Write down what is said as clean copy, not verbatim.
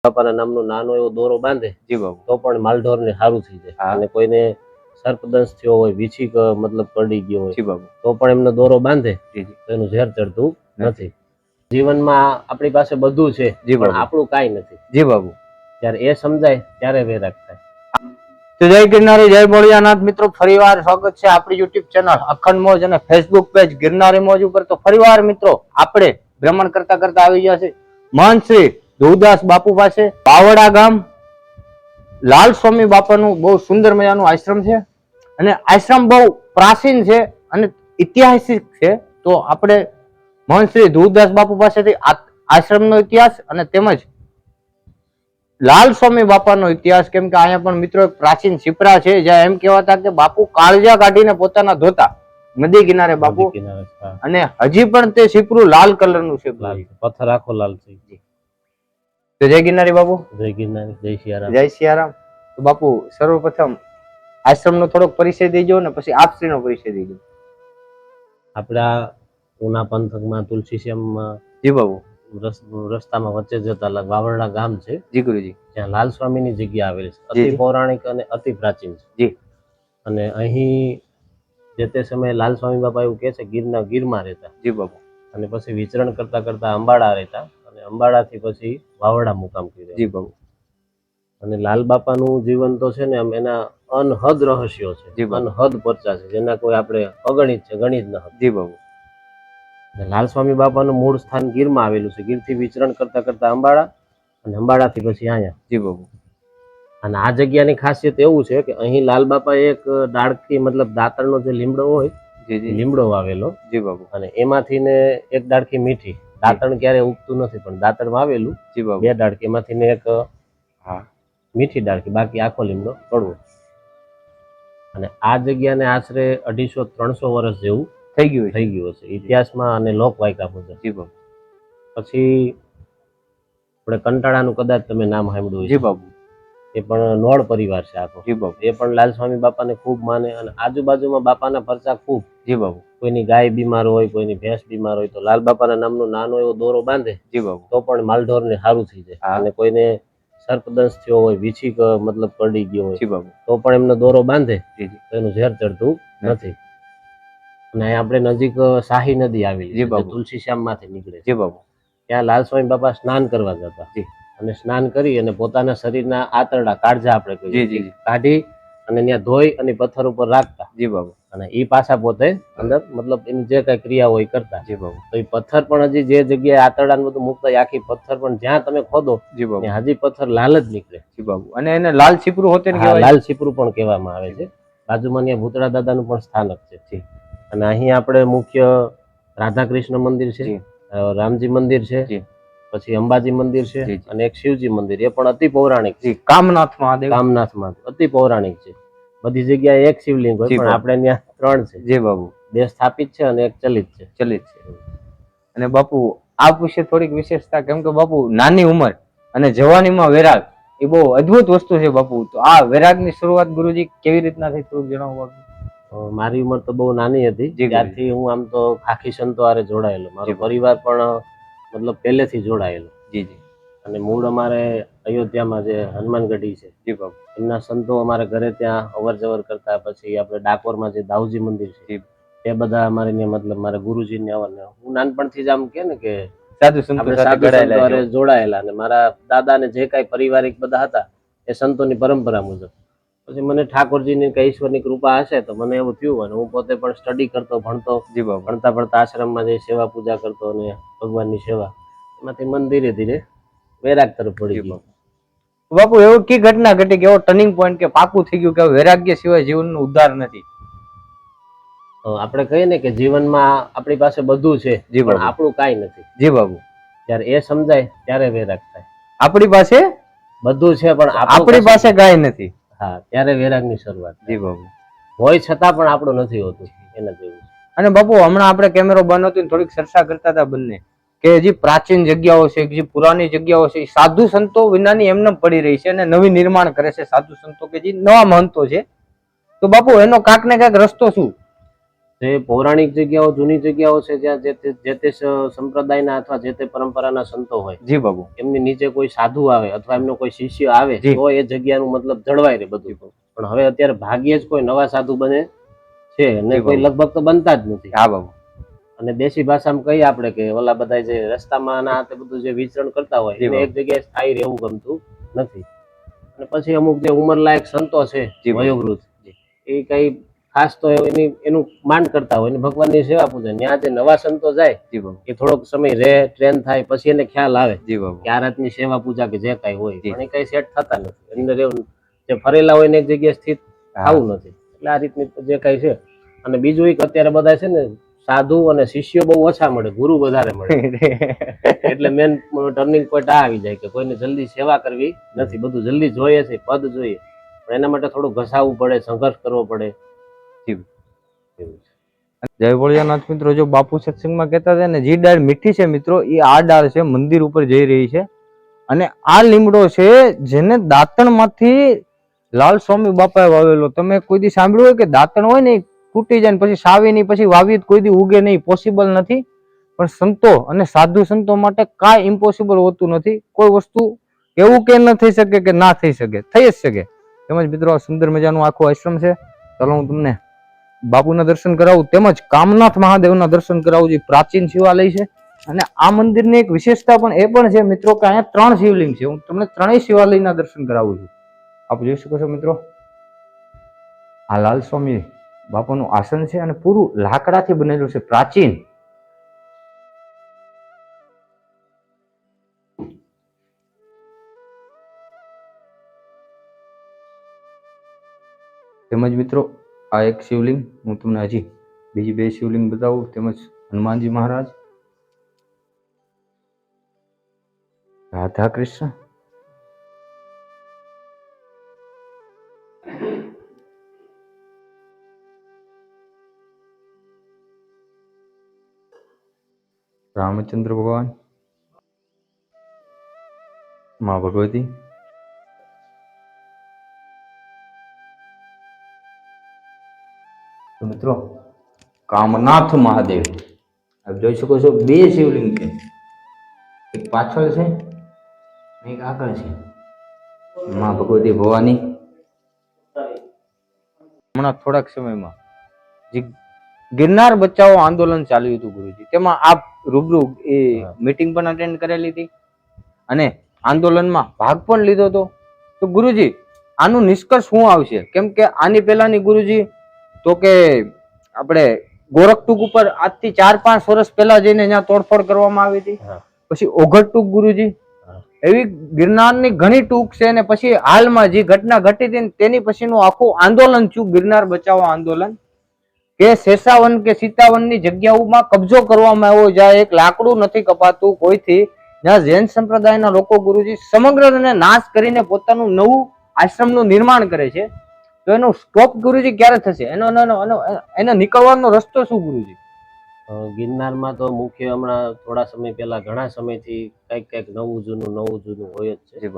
બાપાના નામનો નાનો એવો દોરો બાંધે જી બાબુ તો પણ માલઢોરને સારું થઈ જાય. અને કોઈને સર્પદંશ થયો હોય, વીછી મતલબ કરડી ગયો હોય જી બાબુ તો પણ એમનો દોરો બાંધે જી જી તો એનું ઝેર ચડતું નથી. જીવનમાં આપણી પાસે બધું છે પણ આપણું કાંઈ નથી. જી બાબુ જ્યારે એ સમજાય ત્યારે વૈરાગ થાય. તો જય ગિરનારી, જય ભોળિયાનાથ. મિત્રો, ફરીવાર સ્વાગત છે આપણી યુટ્યુબ ચેનલ અખંડ મોજ અને ફેસબુક પેજ ગિરનારી મોજ ઉપર. તો ફરીવાર મિત્રો આપણે ભ્રમણ કરતા કરતા આવી ગયા છે મહંત શ્રી ધુદાસ બાપુ પાસે, પાવડા ગામ. લાલ સ્વામી બાપાનું બહુ સુંદર મજાનું આશ્રમ છે અને આશ્રમ બહુ પ્રાચીન છે અને ઐતિહાસિક છે. તો આપણે મહંત શ્રી ધુદાસ બાપુ પાસેથી આશ્રમનો ઇતિહાસ અને તેમજ લાલ સ્વામી બાપાનો ઇતિહાસ, કેમ કે અહીંયા પણ મિત્રો પ્રાચીન સિપરા છે જ્યાં એમ કહેવાતા કે બાપુ કાળજા કાઢીને પોતાના ધોતા નદી કિનારે બાપુ, અને હજી પણ તે સિપરું લાલ કલરનું છે, પથ્થર આખો લાલ થઈ ગયો. તો જય ગિરનારી બાપુ. જય ગિરનારી, જય સિયારામ. જય સિયારામ. તો બાપુ સર્વપ્રથમ આશ્રમનો થોડોક પરિચય દેજો ને પછી આપશ્રીનો પરિચય દેજો. આપણા ઉના પંથકમાં તુલસીશ્યામમાં જી બાબુ રસ્તામાં વચ્ચે જતા વાવરણા ગામ છે. જી ગુરુજી. જ્યાં લાલ સ્વામીની જગ્યા આવેલી છે. અતિ પૌરાણિક અને અતિ પ્રાચીન છે. જી. અને અહીં જે તે સમયે લાલ સ્વામી બાપા એવું કહે છે ગીરમાં રહેતા. જી બાબુ. અને પછી વિચરણ કરતા કરતા અંબાડા રહેતા અને અંબાડાથી પછી વાવરડા મુકામ કર્યો. જી બાબુ. અને લાલ બાપાનું જીવન તો છે ને એના અનહદ રહસ્યો છે, અનહદ પરચા છે જેના કોઈ આપણે અગણિત છે, ગણિત ન હતું. જી બાબુ. લાલ સ્વામી બાપાનું મૂળ સ્થાન ગીરમાં આવેલું છે. ગીરથી વિચરણ કરતા કરતા અંબાડા અને અંબાડાથી પછી અહીંયા. જી બાબુ. અને આ જગ્યાની ખાસિયત એવું છે કે અહીં લાલ બાપાએ એક ડાળખી મતલબ દાતરનો જે લીમડો હોય લીમડો વાવેલો. જી બાબુ. અને એમાંથી ને એક ડાળખી મીઠી, દાંતણ ક્યારે ઉગતું નથી પણ દાંતણ વાવેલું. જી બાબુ. બે ડાળખી એમાંથી ને એક મીઠી ડાળખી, બાકી આખો લીમડો કડવો. અને આ જગ્યાને આશરે 250-300 વર્ષ જેવું થઈ ગયું છે ઇતિહાસમાં અને લોકવાયકા મુજબ. જી બાબુ. પછી આપણે કંટાળાનું કદાચ તમે નામ સાંભળ્યું. જી બાબુ. એ પણ નોળ પરિવાર છે આખો. જી બાબુ. એ પણ લાલ સ્વામી બાપાને ખૂબ માને અને આજુબાજુમાં બાપાના પરચા ખૂબ. જી બાબુ. કોઈની ગાય બીમાર હોય, કોઈની ભેંસ બીમાર હોય તો લાલ બાપાના નામનો નાનો એવો દોરો બાંધે. જી બાબુ. તો પણ માલઢોરને સારું થઈ જાય. અને કોઈને સર્પદંશ થયો હોય, વીછી મતલબ કરડી ગયો હોય તો પણ એમનો દોરો બાંધે તો એનું ઝેર ચડતું નથી. અને આપણે નજીક શાહી નદી આવેલી છે, તુલસીશ્યામ માંથી નીકળે. જી બાબુ. ત્યાં લાલ સ્વામી બાપા સ્નાન કરવા જતા અને સ્નાન કરી અને પોતાના શરીરના આંતરડા, કાળજા આપણે કહીએ, કાઢી અને ત્યાં ધોઈ અને પથ્થર ઉપર રાખતા. જી બાબુ. અને એ પાછા પોતે અંદર મતલબ એની જે કઈ ક્રિયા હોય કરતા. જી બાબુ. તો એ પથ્થર પણ હજી જે જગ્યાએ આંતરડા બધું મૂકતા આખી પથ્થર પણ જ્યાં તમે ખોદો ત્યાં હજી પથ્થર લાલ જ નીકળે. જી બાબુ. અને એને લાલ છીપરું હોતે ને કહેવાય. લાલ છીપરું પણ કહેવામાં આવે છે. બાજુમાં ત્યાં ભૂતળા દાદાનું પણ સ્થાનક છે. અને અહીં આપણે મુખ્ય રાધા કૃષ્ણ મંદિર છે, રામજી મંદિર છે, પછી અંબાજી મંદિર છે અને એક શિવજી મંદિર. એ પણ અતિ પૌરાણિક છે. કામનાથ મહાદેવ. કામનાથ મહાદેવ અતિ પૌરાણિક છે. બધી જગ્યાએ એક શિવલિંગ હોય પણ આપણે ત્યાં 3 છે. જી બાબુ. બે સ્થાપિત છે અને એક ચલિત છે. અને બાપુ આ વિશે થોડીક વિશેષતા, કેમ કે બાપુ નાની ઉંમર અને જવાનીમાં વૈરાગ એ બહુ અદ્ભુત વસ્તુ છે બાપુ. તો આ વૈરાગની શરૂઆત ગુરુજી કેવી રીતના થઈ થોડુંક જણાવો બાપુ. મારી ઉંમર તો બહુ નાની હતી ત્યારથી હું આમ તો ખાખી સંતો હારે જોડાયેલો. મારો પરિવાર પણ મતલબ પહેલેથી જોડાયેલો. જી જી. અને મૂળ અમારે અયોધ્યામાં જે હનુમાનગઢી છે જી બાપુ, એમના સંતો અમારે ઘરે ત્યાં અવર જવર કરતા. પછી આપણે ડાકોરમાં જે દાઉજી મંદિર છે એ બધા અમારે ત્યાં મતલબ મારા ગુરુજીને અવર હું નાનપણથી જ આમ કે ને કે સાધુ સંતો જોડાયેલા. અને મારા દાદા ને જે કાંઈ પારિવારિક બધા હતા એ સંતોની પરંપરા મુજબ. પછી મને ઠાકોરજીની કઈ ઈશ્વરની કૃપા હશે તો મને એવું થયું અને હું પોતે પણ સ્ટડી કરતો, ભણતો. ભણતા ભણતા આશ્રમમાં જઈ સેવા પૂજા કરતો અને ભગવાનની સેવા. એમાંથી મન ધીરે ધીરે વૈરાગ તરફ પડી ગયું. બાપુ એવું કી ઘટના ઘટી કે એવો ટર્નિંગ પોઈન્ટ કે પાકું થઈ ગયું કે વૈરાગ્ય સિવાય જીવનનું ઉદ્ધાર નથી? આપણે કહીએ ને કે જીવનમાં આપણી પાસે બધું છે પણ આપણું કાંઈ નથી. જી બાબુ. ત્યારે એ સમજાય ત્યારે વૈરાગ થાય. આપણી પાસે બધું છે પણ આપણી પાસે કાંઈ નથી. હા, ત્યારે વૈરાગની શરૂઆત. જી બાબુ. હોય છતાં પણ આપણું નથી હોતું એના જેવું. અને બાપુ હમણાં આપણે કેમેરો બંધ હતો થોડીક ચર્ચા કરતા હતા બંને કે જે પ્રાચીન જગ્યાઓ છે, જે પુરાની જગ્યાઓ છે, સાધુ સંતો વિનાની એમને પડી રહી છે અને નવી નિર્માણ કરે છે સાધુ સંતો કે જે નવા મહંતો છે. તો બાપુ એનો કાંક ને કાંક રસ્તો શું? જે પૌરાણિક જગ્યાઓ જૂની જગ્યાઓ છે જ્યાં જે તે સંપ્રદાયના અથવા જે તે પરંપરાના સંતો હોય જી બાબુ, એમની નીચે કોઈ સાધુ આવે અથવા એમનો કોઈ શિષ્ય આવે જી. તો એ જગ્યાનું મતલબ જળવાય રહે બધું. પણ હવે અત્યારે ભાગ્યે જ કોઈ નવા સાધુ બને છે અને જી કોઈ બાબુ. લગભગ તો બનતા જ નથી. હા બાબુ, અને દેશી ભાષામાં કહીએ આપણે કે ઓલા બધા જે રસ્તામાં ના તે બધું જે વિચરણ કરતા હોય જી એને એક જગ્યાએ સ્થાયી રહેવું ગમતું નથી. અને પછી અમુક જે ઉંમરલાયક સંતો છે જી બાબુ. વયોવૃદ્ધ એ કઈ ખાસ તો એનું માન કરતા હોય ને ભગવાનની સેવા પૂજે. ત્યાં જે નવા સંતો જાય જી બાબુ, એ થોડોક સમય રહે, ટ્રેન થાય, પછી એને ખ્યાલ આવે જી બાબુ, કે આ રાતની સેવા પૂજા કે જે કઈ હોય જી. પણ એ કઈ સેટ થતા નથી. અંદર એવું જે ફરેલા હોય ને એક જગ્યાએ સ્થિત થવું નથી. એટલે આ રીતની જે કઈ છે. અને બીજું એક અત્યારે બધા છે ને સાધુ અને શિષ્યો બહુ ઓછા મળે, ગુરુ વધારે મળે. એટલે મેન ટર્નિંગ પોઈન્ટ આ આવી જાય કે કોઈને જલ્દી સેવા કરવી નથી, બધું જલ્દી જોઈએ છે, પદ જોઈએ, પણ એના માટે થોડું ઘસાવવું પડે, સંઘર્ષ કરવો પડે. જય ભોળિયાનાથ મિત્રો, જો બાપુ સત્સંગમાં કહેતા હતા ને, જે ડાળ મીઠી છે મિત્રો, એ આ ડાળ છે, મંદિર ઉપર જઈ રહી છે. અને આ લીમડો છે જેને દાંતણ માંથી લાલ સ્વામી બાપાએ વાવેલો. તમે કોઈ દી સાંભળ્યું હોય કે દાંતણ હોય ને તૂટી જાય ને પછી સાવીની પછી વાવી કોઈ દી ઉગે નહીં? પોસિબલ નથી. પણ સંતો અને સાધુ સંતો માટે કાંઈ ઇમ્પોસિબલ હોતું નથી. કોઈ વસ્તુ એવું કે ન થઈ શકે કે ના થઈ શકે, થઈ જ શકે. તેમજ મિત્રો આ સુંદર મજાનું આખું આશ્રમ છે. ચાલો હું તમને બાપુના દર્શન કરાવું, તેમજ કામનાથ મહાદેવના દર્શન કરાવું. જે પ્રાચીન શિવાલય છે. અને આ મંદિરની એક વિશેષતા પણ એ પણ છે મિત્રો કે અહીંયા 3 શિવલિંગ છે. હું તમને 3 શિવાલયના દર્શન કરાવું છું. આપ જોઈ શકો છો મિત્રો, આ લાલ સ્વામી બાપાનું આસન છે અને પૂરું લાકડાથી બનેલું છે, પ્રાચીન. તેમજ મિત્રો આ એક શિવલિંગ, હું તમને હજી બીજી 2 શિવલિંગ બતાવું. તેમજ હનુમાનજી મહારાજ, રાધા કૃષ્ણ, રામચંદ્ર ભગવાન, માં ભગવતી, તો મિત્રો કામનાથ મહાદેવ આપ જોઈ શકો છો. 2 શિવલિંગ છે, એક પાછળ છે એક આગળ છે. માં ભગવતી ભવાની હમણાં થોડાક સમયમાં જે ગિરનાર બચાવો આંદોલન ચાલ્યું હતું ગુરુજી, તેમાં આપ રૂબરૂ એ મીટિંગ પણ અટેન્ડ કરેલી હતી અને આંદોલનમાં ભાગ પણ લીધો હતો. તો ગુરુજી આનું નિષ્કર્ષ શું આવશે? કેમ કે આની પહેલાની ગુરુજી તો કે આપણે ગોરખટુક ઉપર આજથી 4-5 વર્ષ પહેલા જઈને ત્યાં તોડફોડ કરવામાં આવી હતી. પછી ઓગટટુક ગુરુજી, એવી ગિરનારની ઘણી ટૂંક છે. અને પછી હાલમાં જે ઘટના ઘટી હતી તેની પછીનું આખું આંદોલન થયું, ગિરનાર બચાવો આંદોલન, કે શેષાવન કે સીતાવનની જગ્યાઓમાં કબજો કરવામાં આવ્યો, જ્યાં એક લાકડું નથી કપાતું કોઈથી, જ્યાં જૈન સંપ્રદાયના લોકો ગુરુજી સમગ્રને નાશ કરીને પોતાનું નવું આશ્રમનું નિર્માણ કરે છે. તો એનો સ્ટોપ ગુરુજી ક્યારે થશે? એનો નીકળવાનો રસ્તો શું ગુરુજી? ગિરનારમાં તો મુખ્ય હમણાં થોડા સમય પહેલા ઘણા સમયથી કઈક નવું જૂનું હોય જ છે.